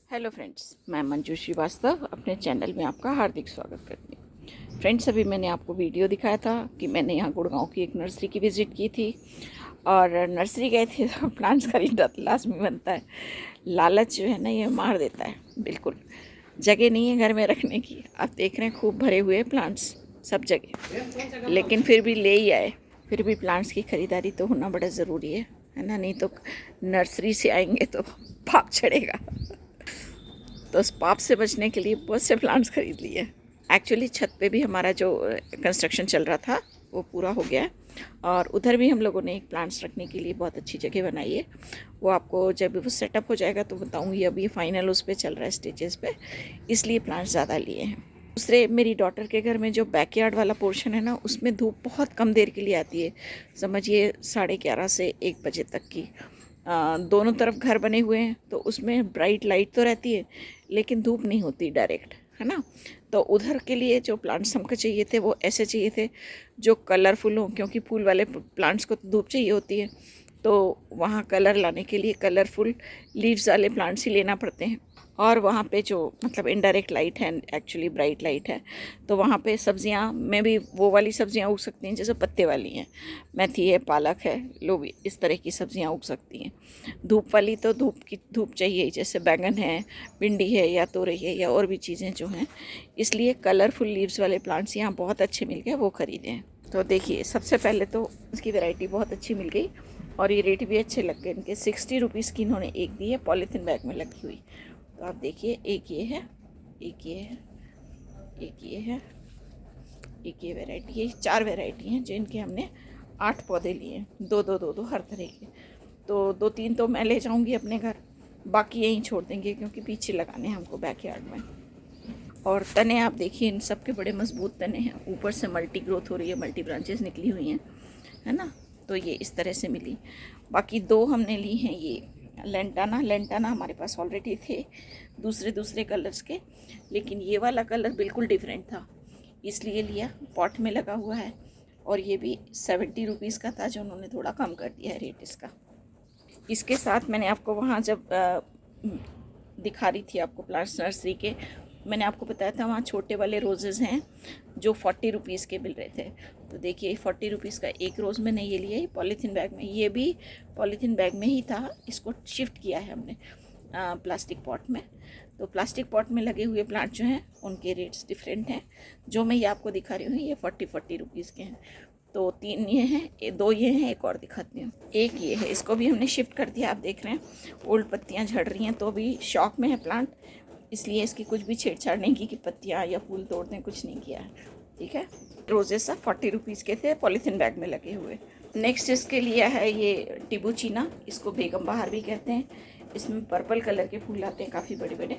Hello friends, मैं मंजू श्रीवास्तव अपने channel में आपका हार्दिक स्वागत करती हूँ। फ्रेंड्स, अभी मैंने आपको वीडियो दिखाया था कि मैंने यहाँ गुड़गांव की एक नर्सरी की विज़िट की थी और नर्सरी गए थे तो प्लांट्स खरीदा तो लाजमी बनता है। लालच जो है ना, ये मार देता है। बिल्कुल जगह नहीं है घर में रखने की। आप देख रहे हैं खूब भरे हुए प्लांट्स सब जगह, लेकिन फिर भी ले ही आए। फिर भी प्लांट्स की ख़रीदारी तो होना बड़ा ज़रूरी है ना, नहीं तो नर्सरी से आएंगे तो पाप चढ़ेगा। तो उस पाप से बचने के लिए बहुत से प्लांट्स खरीद लिए। एक्चुअली छत पे भी हमारा जो कंस्ट्रक्शन चल रहा था वो पूरा हो गया है और उधर भी हम लोगों ने एक प्लांट्स रखने के लिए बहुत अच्छी जगह बनाई है। वो आपको जब वो सेटअप हो जाएगा तो बताऊँगी। अभी फाइनल उस पर चल रहा है स्टेजेस पे, इसलिए प्लांट्स ज़्यादा लिए हैं। दूसरे, मेरी डॉटर के घर में जो बैकयार्ड वाला पोर्शन है ना, उसमें धूप बहुत कम देर के लिए आती है। समझिए 11:30 से 1 बजे तक की। दोनों तरफ घर बने हुए हैं तो उसमें ब्राइट लाइट तो रहती है लेकिन धूप नहीं होती डायरेक्ट, है ना। तो उधर के लिए जो प्लांट्स हमको चाहिए थे वो ऐसे चाहिए थे जो कलरफुल हों, क्योंकि फूल वाले प्लांट्स को तो धूप चाहिए होती है। तो वहाँ कलर लाने के लिए कलरफुल लीव्स वाले प्लांट्स ही लेना पड़ते हैं। और वहाँ पे जो मतलब इनडायरेक्ट लाइट है, एक्चुअली ब्राइट लाइट है, तो वहाँ पे सब्जियाँ में भी वो वाली सब्जियाँ उग सकती हैं जैसे पत्ते वाली हैं। मेथी है, पालक है, लोबी, इस तरह की सब्जियाँ उग सकती हैं। धूप वाली तो धूप चाहिए, जैसे बैंगन है, भिंडी है या तोरई है या और भी चीज़ें जो हैं। इसलिए कलरफुल लीव्स वाले प्लांट्स यहाँ बहुत अच्छे मिल गए, वो ख़रीदे हैं। तो देखिए, सबसे पहले तो इसकी वैरायटी बहुत अच्छी मिल गई और ये रेट भी अच्छे लग गए इनके। 60 रुपीज़ की इन्होंने एक दी है, पॉलीथीन बैग में लगी हुई। तो आप देखिए, एक ये है, एक ये है, एक ये है, एक ये वैरायटी है। 4 वैरायटी हैं जिनके हमने 8 पौधे लिए हैं, दो हर तरह के। तो 2-3 तो मैं ले जाऊंगी अपने घर, बाकी यहीं छोड़ देंगे क्योंकि पीछे लगाने हैं हमको बैकयार्ड में। और तने आप देखिए, इन सब के बड़े मजबूत तने हैं। ऊपर से मल्टी ग्रोथ हो रही है, मल्टी ब्रांचेस निकली हुई हैं, है ना। तो ये इस तरह से मिली। बाकी 2 हमने ली हैं ये लेंटाना हमारे पास ऑलरेडी थे दूसरे कलर्स के, लेकिन ये वाला कलर बिल्कुल डिफरेंट था इसलिए लिया। पॉट में लगा हुआ है और ये भी 70 रुपीज़ का था, जो उन्होंने थोड़ा कम कर दिया है रेट इसका। इसके साथ मैंने आपको वहाँ जब दिखा रही थी आपको प्लांट्स नर्सरी के, मैंने आपको बताया था वहाँ छोटे वाले रोजेज़ हैं जो 40 रुपीज़ के मिल रहे थे। तो देखिए 40 रुपीज़ का एक रोज़ मैंने ये लिया, पॉलीथीन बैग में। ये भी पॉलीथीन बैग में ही था, इसको शिफ्ट किया है हमने प्लास्टिक पॉट में। तो प्लास्टिक पॉट में लगे हुए प्लांट जो हैं उनके रेट्स डिफरेंट हैं। जो मैं ये आपको दिखा रही हूँ ये 40 रुपीज़ के हैं। तो 3 ये हैं, 2 ये हैं, एक और दिखाती हूँ। एक ये है, इसको भी हमने शिफ्ट कर दिया। आप देख रहे हैं ओल्ड पत्तियाँ झड़ रही हैं, तो अभी शॉक में है प्लांट, इसलिए इसकी कुछ भी छेड़छाड़ नहीं की कि पत्तियाँ या फूल तोड़ दें, कुछ नहीं किया है। ठीक है। रोजेस सब 40 रुपीज़ के थे, पॉलीथीन बैग में लगे हुए। नेक्स्ट इसके लिए है ये टिबूचीना, इसको बेगम बहार भी कहते हैं। इसमें पर्पल कलर के फूल आते हैं काफ़ी बड़े बड़े,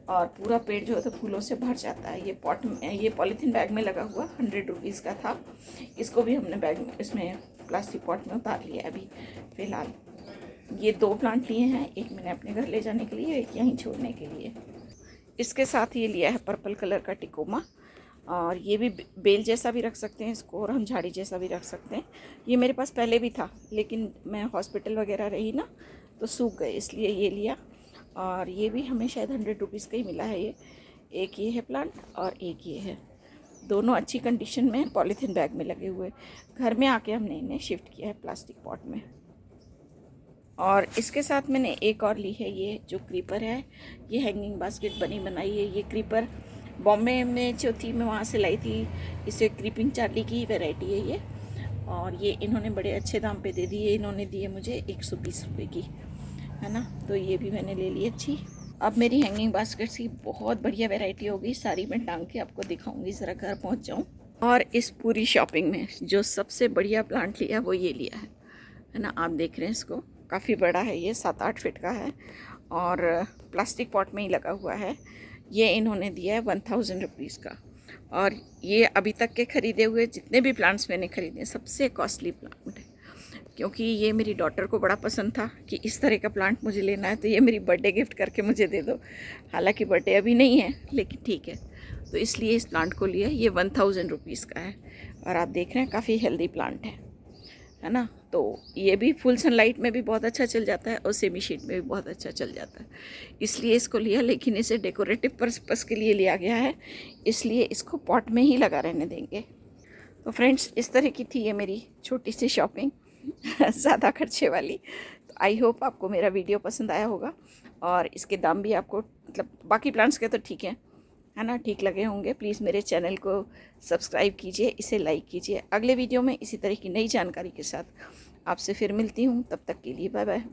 और पूरा पेड़ जो है तो फूलों से भर जाता है। ये पॉट में, ये पॉलीथीन बैग में लगा हुआ 100 रुपीज़ का था। इसको भी हमने बैग में, इसमें प्लास्टिक पॉट में उतार लिया अभी फ़िलहाल। ये 2 प्लांट लिए हैं, एक मैंने अपने घर ले जाने के लिए, एक यहीं छोड़ने के लिए। इसके साथ ये लिया है पर्पल कलर का टिकोमा, और ये भी बेल जैसा भी रख सकते हैं इसको, और हम झाड़ी जैसा भी रख सकते हैं। ये मेरे पास पहले भी था लेकिन मैं हॉस्पिटल वगैरह रही ना तो सूख गए, इसलिए ये लिया। और ये भी हमें शायद 100 रुपीज़ का ही मिला है ये। एक ये है प्लांट और एक ये है, दोनों अच्छी कंडीशन में पॉलीथीन बैग में लगे हुए। घर में आके हमने इन्हें शिफ्ट किया है प्लास्टिक पॉट में। और इसके साथ मैंने एक और ली है, ये जो क्रीपर है, ये हैंगिंग बास्केट बनी बनाई है। ये क्रीपर बॉम्बे में जो थी, मैं वहाँ से लाई थी। इसे क्रीपिंग चार्ली की वैरायटी है ये, और ये इन्होंने बड़े अच्छे दाम पे दे दिए। इन्होंने दिए मुझे 120 रुपये की, है ना। तो ये भी मैंने ले ली अच्छी। अब मेरी हैंगिंग बास्केट्स की बहुत बढ़िया वैरायटी होगी, सारी मैं टांग के आपको दिखाऊंगी, ज़रा घर पहुँच जाऊँ। और इस पूरी शॉपिंग में जो सबसे बढ़िया प्लांट लिया वो ये लिया है ना। आप देख रहे हैं इसको, काफ़ी बड़ा है ये, 7-8 फीट का है और प्लास्टिक पॉट में ही लगा हुआ है। ये इन्होंने दिया है 1000 रुपीज़ का। और ये अभी तक के ख़रीदे हुए जितने भी प्लांट्स मैंने ख़रीदे सबसे कॉस्टली प्लांट है, क्योंकि ये मेरी डॉटर को बड़ा पसंद था कि इस तरह का प्लांट मुझे लेना है, तो ये मेरी बर्थडे गिफ्ट करके मुझे दे दो। हालांकि बर्थडे अभी नहीं है लेकिन ठीक है, तो इसलिए इस प्लांट को लिया। ये 1000 रुपीज़ का है और आप देख रहे हैं काफ़ी हेल्दी प्लांट है है ना। तो ये भी फुल सनलाइट में भी बहुत अच्छा चल जाता है और सेमी शेड में भी बहुत अच्छा चल जाता है, इसलिए इसको लिया। लेकिन इसे डेकोरेटिव पर्पस के लिए लिया गया है, इसलिए इसको पॉट में ही लगा रहने देंगे। तो फ्रेंड्स, इस तरह की थी ये मेरी छोटी सी शॉपिंग ज़्यादा खर्चे वाली। तो आई होप आपको मेरा वीडियो पसंद आया होगा, और इसके दाम भी आपको मतलब बाकी प्लांट्स के तो ठीक है ना, ठीक लगे होंगे। प्लीज़ मेरे चैनल को सब्सक्राइब कीजिए, इसे लाइक कीजिए। अगले वीडियो में इसी तरह की नई जानकारी के साथ आपसे फिर मिलती हूँ, तब तक के लिए बाय बाय।